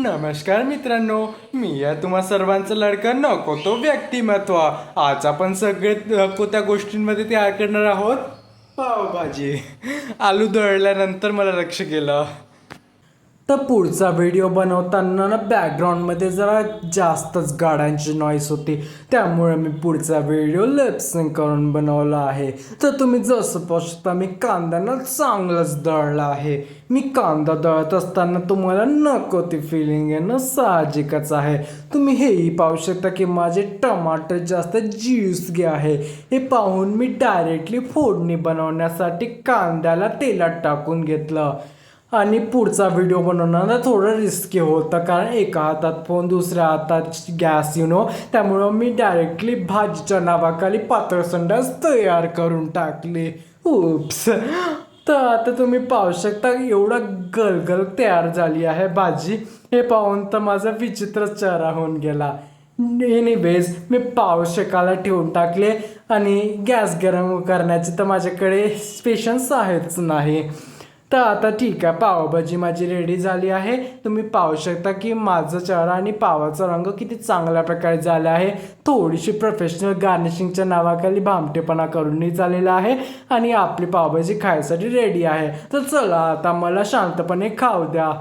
नमस्कार मित्रांनो, मी आहे तुम्हा सर्वांचं लाडका नको तो व्यक्तिमत्व. आज आपण सगळे नको त्या गोष्टींमध्ये तयार करणार आहोत पावभाजी. आलू दळल्यानंतर मला लक्ष केलं तर पुढचा व्हिडिओ बनवताना ना बॅकग्राऊंडमध्ये जरा जास्तच गाड्यांची नॉईस होती, त्यामुळे मी पुढचा व्हिडिओ लिपसिंग करून बनवला आहे. तर तुम्ही जसं पाहू शकता मी कांद्याला चांगलंच दळला आहे. मी कांदा दळत असताना तुम्हाला नको ती फिलिंग येणं साहजिकच आहे. तुम्ही हेही पाहू शकता की माझे टमाटर जास्त ज्यूसी आहे. हे पाहून मी डायरेक्टली फोडणी बनवण्यासाठी कांद्याला तेलात टाकून घेतलं. आणि पुढचा व्हिडिओ बनवताना थोडं रिस्की होतं, कारण एका हातात फोन दुसऱ्या हातात गॅस त्यामुळं मी डायरेक्टली भाजीच्या नावाखाली पातळ संडास तयार करून टाकली. उप्स. तर आता तुम्ही पाहू शकता एवढा गलगल तयार झाली आहे भाजी. हे पाहून तर माझा विचित्रच चेहरा होऊन गेला. एनिवेज मी पावशेकाला ठेवून टाकले आणि गॅस गरम करण्याची तर माझ्याकडे पेशन्स आहेच नाही. तर आता ठीक आहे, पावभाजी माझी रेडी झाली आहे. तुम्ही पाहू शकता की माझा चेहरा आणि पावाचा रंग किती चांगल्या प्रकारे झाला आहे. थोडीशी प्रोफेशनल गार्निशिंगच्या नावाखाली भामटेपणा करूनही झालेला आहे आणि आपली पावभाजी खायसाठी रेडी आहे. तर चला आता मला शांतपणे खाऊ द्या.